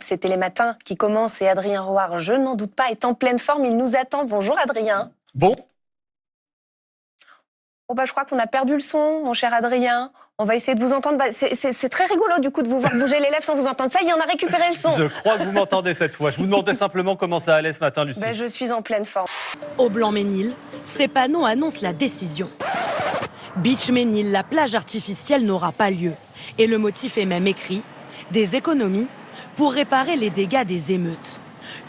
C'est Télématin qui commence et Adrien Roard, je n'en doute pas, est en pleine forme. Il nous attend. Bonjour Adrien. Bon. Je crois qu'on a perdu le son, mon cher Adrien. On va essayer de vous entendre. C'est très rigolo du coup de vous voir bouger les lèvres sans vous entendre. Ça y est, on a récupéré le son. Je crois que vous m'entendez cette fois. Je vous demandais simplement comment ça allait ce matin, Lucie. Je suis en pleine forme. Au Blanc-Ménil, ces panneaux annoncent la décision. Beach Ménil, la plage artificielle n'aura pas lieu. Et le motif est même écrit, des économies pour réparer les dégâts des émeutes.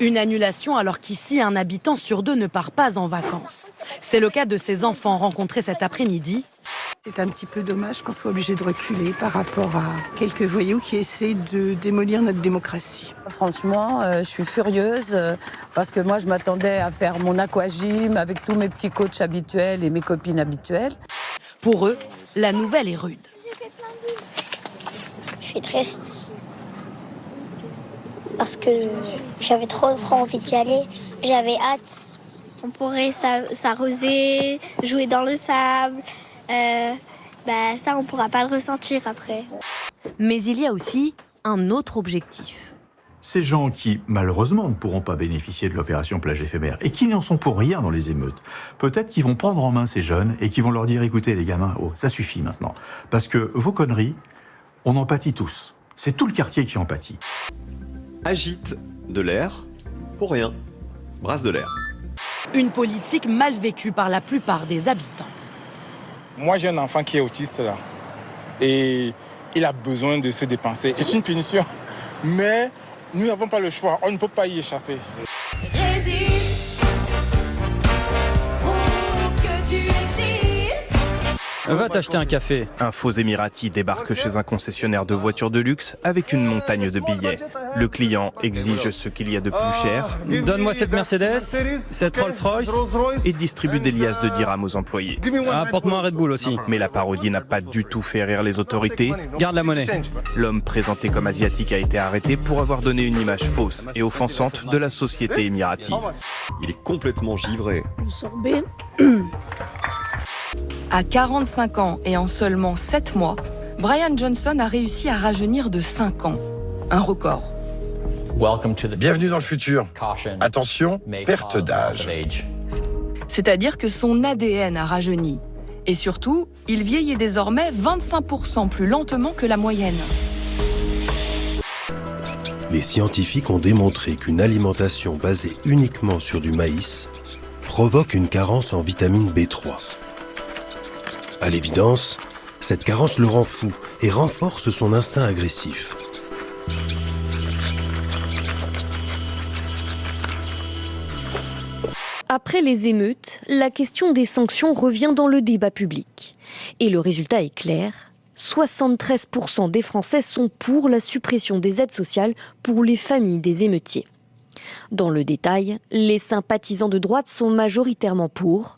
Une annulation alors qu'ici, un habitant sur 2 ne part pas en vacances. C'est le cas de ces enfants rencontrés cet après-midi. C'est un petit peu dommage qu'on soit obligé de reculer par rapport à quelques voyous qui essaient de démolir notre démocratie. Franchement, je suis furieuse parce que moi, je m'attendais à faire mon aquagym avec tous mes petits coachs habituels et mes copines habituelles. Pour eux, la nouvelle est rude. Je suis triste parce que j'avais trop envie d'y aller. J'avais hâte. On pourrait s'arroser, jouer dans le sable. Ça, on ne pourra pas le ressentir après. Mais il y a aussi un autre objectif. Ces gens qui, malheureusement, ne pourront pas bénéficier de l'opération plage éphémère et qui n'en sont pour rien dans les émeutes, peut-être qu'ils vont prendre en main ces jeunes et qu'ils vont leur dire « Écoutez les gamins, ça suffit maintenant. Parce que vos conneries, on en pâtit tous. C'est tout le quartier qui en pâtit. » Agite de l'air pour rien. Brasse de l'air. Une politique mal vécue par la plupart des habitants. Moi, j'ai un enfant qui est autiste là. Et il a besoin de se dépenser. C'est une punition. Mais nous n'avons pas le choix. On ne peut pas y échapper. Va t'acheter un café. Un faux Émirati débarque chez un concessionnaire de voitures de luxe avec une montagne de billets. Le client exige ce qu'il y a de plus cher. Donne-moi cette Mercedes, cette Rolls-Royce. Et distribue des liasses de dirhams aux employés. Apporte-moi un Red Bull aussi. Mais la parodie n'a pas du tout fait rire les autorités. Garde la monnaie. L'homme présenté comme asiatique a été arrêté pour avoir donné une image fausse et offensante de la société émirati. Il est complètement givré. Le sorbet. À 45 ans et en seulement 7 mois, Brian Johnson a réussi à rajeunir de 5 ans. Un record. Bienvenue dans le futur. Attention, perte d'âge. C'est-à-dire que son ADN a rajeuni. Et surtout, il vieillit désormais 25% plus lentement que la moyenne. Les scientifiques ont démontré qu'une alimentation basée uniquement sur du maïs provoque une carence en vitamine B3. À l'évidence, cette carence le rend fou et renforce son instinct agressif. Après les émeutes, la question des sanctions revient dans le débat public. Et le résultat est clair, 73% des Français sont pour la suppression des aides sociales pour les familles des émeutiers. Dans le détail, les sympathisants de droite sont majoritairement pour.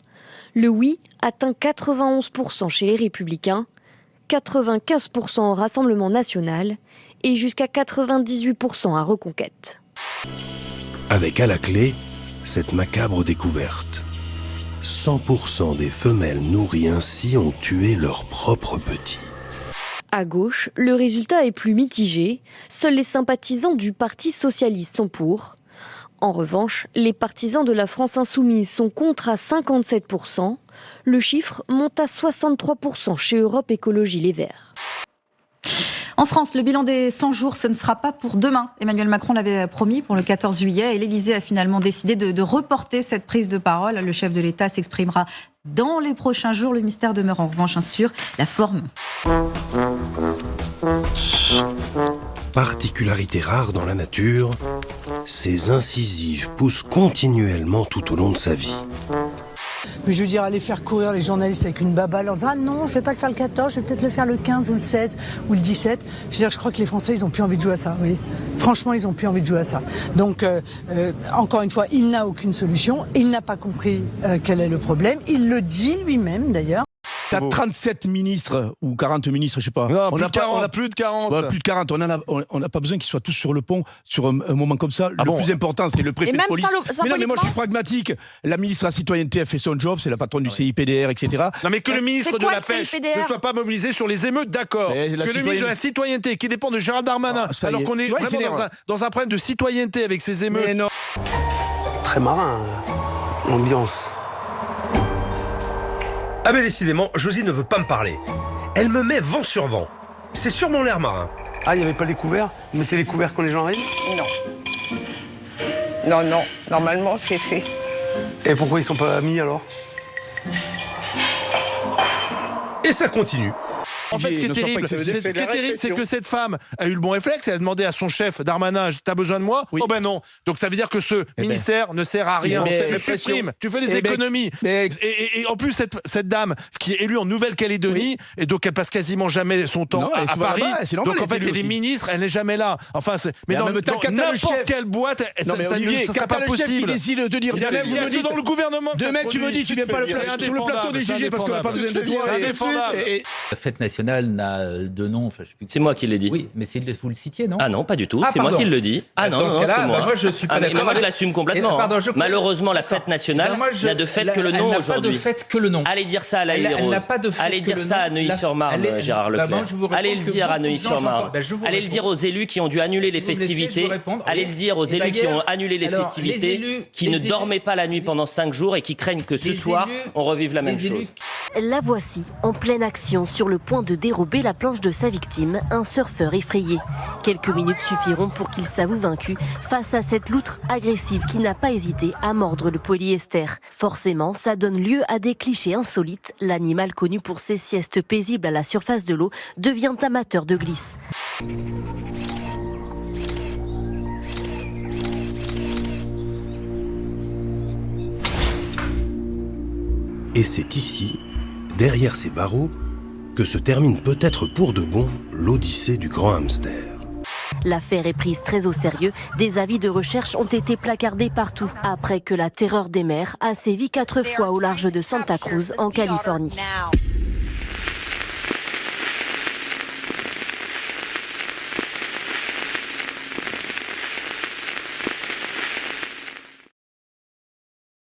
Le oui atteint 91% chez les Républicains, 95% au Rassemblement national et jusqu'à 98% à Reconquête. Avec à la clé, cette macabre découverte. 100% des femelles nourries ainsi ont tué leurs propres petits. À gauche, le résultat est plus mitigé. Seuls les sympathisants du Parti socialiste sont pour. En revanche, les partisans de la France insoumise sont contre à 57%. Le chiffre monte à 63% chez Europe Écologie Les Verts. En France, le bilan des 100 jours, ce ne sera pas pour demain. Emmanuel Macron l'avait promis pour le 14 juillet et l'Élysée a finalement décidé de reporter cette prise de parole. Le chef de l'État s'exprimera dans les prochains jours. Le mystère demeure en revanche sur la forme. Particularité rare dans la nature, ces incisives poussent continuellement tout au long de sa vie. Mais je veux dire, aller faire courir les journalistes avec une baballe en disant « Ah non, je vais pas le faire le 14, je vais peut-être le faire le 15 ou le 16 ou le 17 ». Je veux dire, je crois que les Français, ils ont plus envie de jouer à ça, oui. Franchement, ils ont plus envie de jouer à ça. Donc, encore une fois, il n'a aucune solution. Il n'a pas compris quel est le problème. Il le dit lui-même, d'ailleurs. T'as 37 ministres ou 40 ministres, je sais pas. Non, on plus, a de 40, pas, plus de 40. Ouais, plus de 40. On n'a pas besoin qu'ils soient tous sur le pont sur un moment comme ça. Ah le bon plus important, c'est le préfet Et même de police. Mais non, mais moi je suis pragmatique. La ministre de la Citoyenneté a fait son job, c'est la patronne du CIPDR, etc. Non mais que le ministre de la Pêche CIPDR? ne soit pas mobilisé sur les émeutes, d'accord. Que le ministre de la Citoyenneté, qui dépend de Gérald Darmanin, alors qu'on est vraiment dans un problème de citoyenneté avec ces émeutes. Mais non. Très marin, l'ambiance. Ah mais décidément, Josie ne veut pas me parler. Elle me met vent sur vent. C'est sûrement l'air marin. Ah, il n'y avait pas les couverts? Vous mettez les couverts quand les gens arrivent? Non. Non, normalement c'est fait. Et pourquoi ils sont pas mis alors? Et ça continue. En fait, ce qui est terrible, c'est que cette femme a eu le bon réflexe. Elle a demandé à son chef Darmanin, t'as besoin de moi? Oh ben non. Donc ça veut dire que ce ministère ne sert à rien. Tu supprimes, tu fais les économies. Et en plus, cette dame qui est élue en Nouvelle-Calédonie, et donc elle passe quasiment jamais son temps à Paris. Donc en fait, elle est ministre, elle n'est jamais là. Enfin, mais dans n'importe quelle boîte, ça ne sera pas possible. Il de dire, il y a que dans le gouvernement. Demain, tu me dis, tu viens pas sur le plateau des GG parce qu'on n'a pas besoin de toi. La fête nationale n'a de nom. Enfin, c'est moi qui l'ai dit. Oui, mais vous le citiez, non? Ah non, pas du tout. C'est moi qui le dis. Ah non, non, c'est moi. Moi, je suis pas d'accord. Mais moi, je l'assume complètement. Malheureusement, la fête nationale n'a de fête que le nom aujourd'hui. Elle n'a pas de fête que le nom. Allez dire ça à la Rose. Allez dire ça à Neuilly-sur-Marne, Gérard Leclerc. Allez le dire à Neuilly-sur-Marne. Allez le dire aux élus qui ont dû annuler les festivités. Allez le dire aux élus qui ont annulé les festivités, qui ne dormaient pas la nuit pendant 5 jours et qui craignent que ce soir, on revive la même chose. La voici, en pleine action, sur le point de dérober la planche de sa victime, un surfeur effrayé. Quelques minutes suffiront pour qu'il s'avoue vaincu face à cette loutre agressive qui n'a pas hésité à mordre le polyester. Forcément, ça donne lieu à des clichés insolites. L'animal connu pour ses siestes paisibles à la surface de l'eau devient amateur de glisse. Et c'est ici, derrière ces barreaux, que se termine peut-être pour de bon l'odyssée du grand hamster. L'affaire est prise très au sérieux. Des avis de recherche ont été placardés partout après que la terreur des mers a sévi 4 fois au large de Santa Cruz, en Californie.